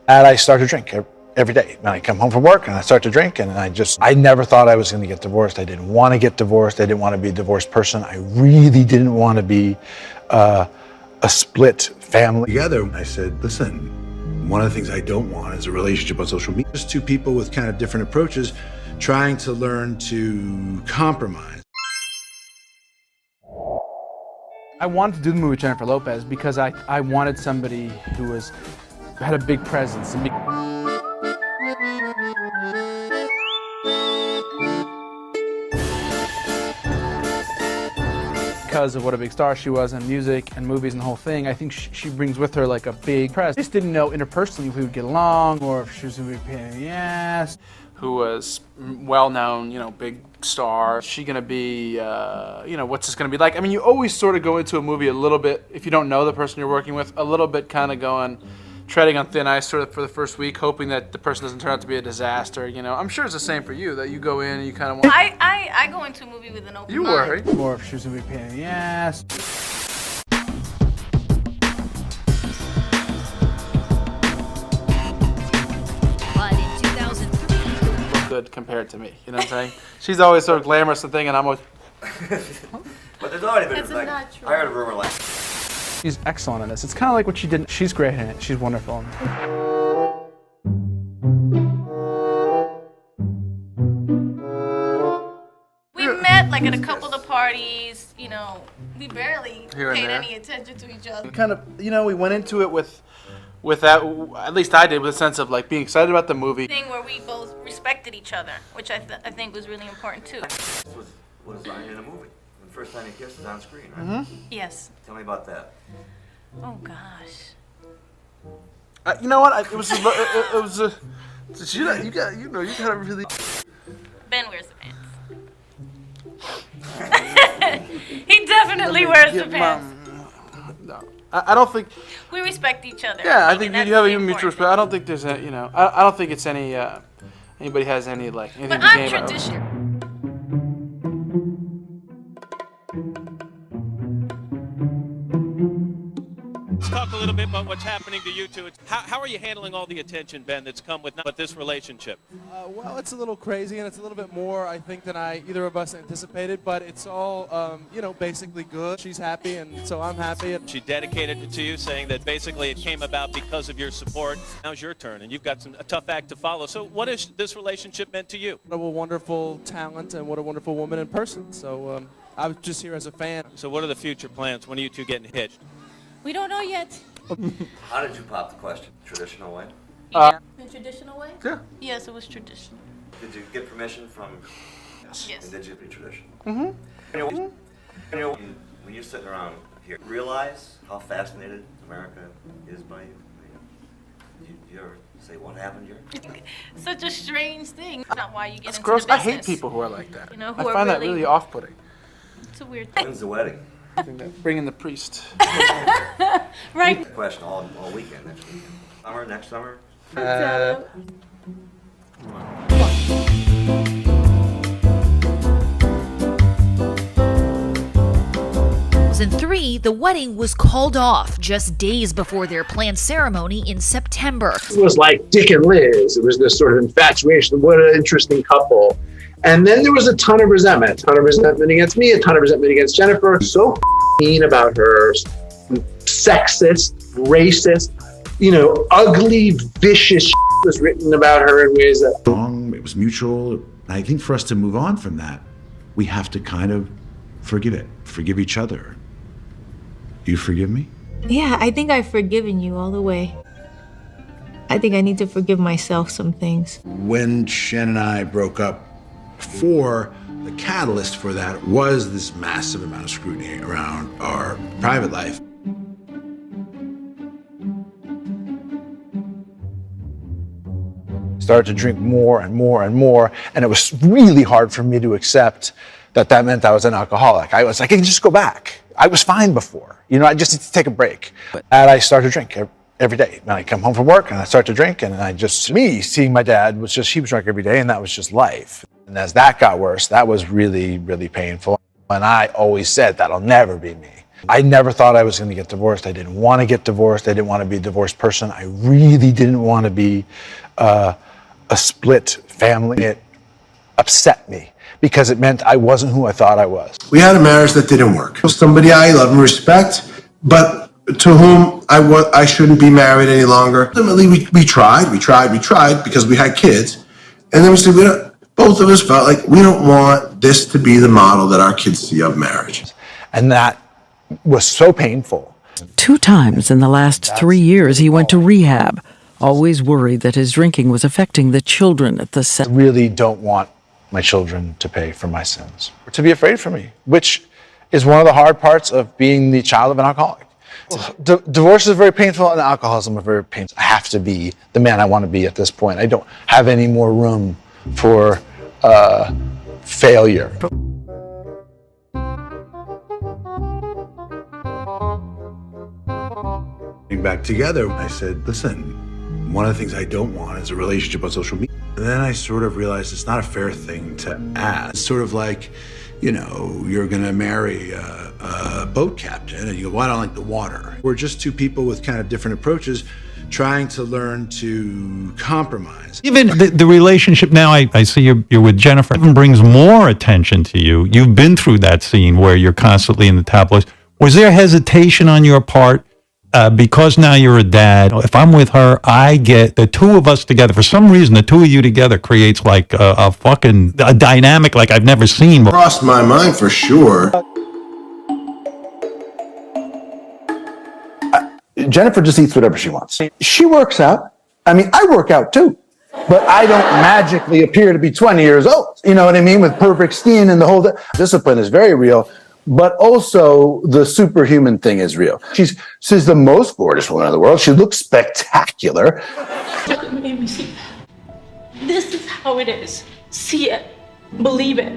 And I start to drink every day. When I come home from work and I start to drink, and I never thought I was going to get divorced. I didn't want to get divorced. I didn't want to be a divorced person. I really didn't want to be a split family together. I said, listen, one of the things I don't want is a relationship on social media. Just two people with kind of different approaches trying to learn to compromise. I wanted to do the movie with Jennifer Lopez because I wanted somebody who had a big presence. Because of what a big star she was in music and movies and the whole thing, I think she brings with her like a big presence. I just didn't know interpersonally if we would get along or if she was going to be a pain in the ass. Who was well-known, big star. Is she going to be, what's this going to be like? I mean, you always sort of go into a movie a little bit, if you don't know the person you're working with, a little bit kind of treading on thin ice sort of for the first week, hoping that the person doesn't turn out to be a disaster, I'm sure it's the same for you, that you go in and you kind of want... I go into a movie with an open mind. You worry. Or if she was going to be a pain in the ass. Good compared to me, you know what I'm saying? She's always sort of glamorous and thing, and I'm always... But there's already been, That's not true. I heard a rumor like... She's excellent in this. It's kind of like what she did. She's great in it. She's wonderful in it. We met like at a couple of parties, we barely Here and paid there. any attention to each other. Kind of, we went into it with that, at least I did, with a sense of like being excited about the movie. Thing where we both respected each other, which I think was really important too. What is in a movie? The first time you kissed is on screen, right? Yes. Tell me about that. Oh gosh. You know what? It was you got a really... Ben wears the pants. He definitely wears the pants. No, I don't think... We respect each other. Yeah, I think that's you have a the mutual important respect. I don't think there's I don't think it's any, anybody has any, anything But to I'm gain about it. traditional. Let's talk a little bit about what's happening to you two. How are you handling all the attention, Ben, that's come with this relationship? Well, it's a little crazy, and it's a little bit more, I think, than either of us anticipated, but it's all, basically good. She's happy, and so I'm happy. She dedicated it to you, saying that basically it came about because of your support. Now's your turn, and you've got a tough act to follow. So what has this relationship meant to you? What a wonderful talent, and what a wonderful woman in person. So I was just here as a fan. So what are the future plans? When are you two getting hitched? We don't know yet. How did you pop the question? Traditional way? Yeah. The traditional way? Yeah. Yes, it was traditional. Did you get permission from... Yes. And did you be traditional? Mm-hmm. When you're sitting around here, realize how fascinated America is by you? Do you ever say, what happened here? Such a strange thing. That's not why you get It's into gross. the I business. hate people who are like that. Who I are find that really- really off-putting. It's a weird thing. When's the wedding? I think that bringing the priest. Right. Question all weekend, next weekend. Summer, next summer? In 2003, the wedding was called off just days before their planned ceremony in September. It was like Dick and Liz. It was this sort of infatuation. What an interesting couple. And then there was a ton of resentment against me, a ton of resentment against Jennifer. So mean about her, sexist, racist, ugly, vicious was written about her in ways that... It was mutual. I think for us to move on from that, we have to kind of forgive each other. You forgive me? Yeah, I think I've forgiven you all the way. I think I need to forgive myself some things. When Shen and I broke up, the catalyst for that was this massive amount of scrutiny around our private life. Started to drink more and more and more, and it was really hard for me to accept that meant I was an alcoholic. I was like, I can just go back. I was fine before. I just need to take a break. And I started to drink every day. When I come home from work and I start to drink, and seeing my dad he was drunk every day, and that was just life. And as that got worse, that was really, really painful. And I always said, that'll never be me. I never thought I was going to get divorced. I didn't want to get divorced. I didn't want to be a divorced person. I really didn't want to be a split family. It upset me because it meant I wasn't who I thought I was. We had a marriage that didn't work. Somebody I love and respect, but to whom I shouldn't be married any longer. Ultimately, we tried because we had kids. And then we said, both of us felt like we don't want this to be the model that our kids see of marriage. And that was so painful. 2 times in the last 3 years, he went to rehab, always worried that his drinking was affecting the children at the I really don't want my children to pay for my sins, or to be afraid for me, which is one of the hard parts of being the child of an alcoholic. Divorce is very painful, and alcoholism is very painful. I have to be the man I want to be at this point. I don't have any more room for failure. Back together, I said, listen, one of the things I don't want is a relationship on social media. And then I sort of realized it's not a fair thing to ask. It's sort of like, you're gonna marry a boat captain, and you go, well, I don't like the water. We're just 2 people with kind of different approaches trying to learn to compromise. Even the relationship now, I see you're with Jennifer, even brings more attention to you. You've been through that scene where you're constantly in the tabloids. Was there hesitation on your part? Because now you're a dad, if I'm with her, I get the 2 of us together. For some reason, the 2 of you together creates like a dynamic like I've never seen. Crossed my mind for sure. Jennifer just eats whatever she wants. She works out. I mean, I work out too, but I don't magically appear to be 20 years old. You know what I mean? With perfect skin and the whole discipline is very real. But also the superhuman thing is real. She's the most gorgeous woman in the world. She looks spectacular. Made me see that. This is how it is. See it. Believe it.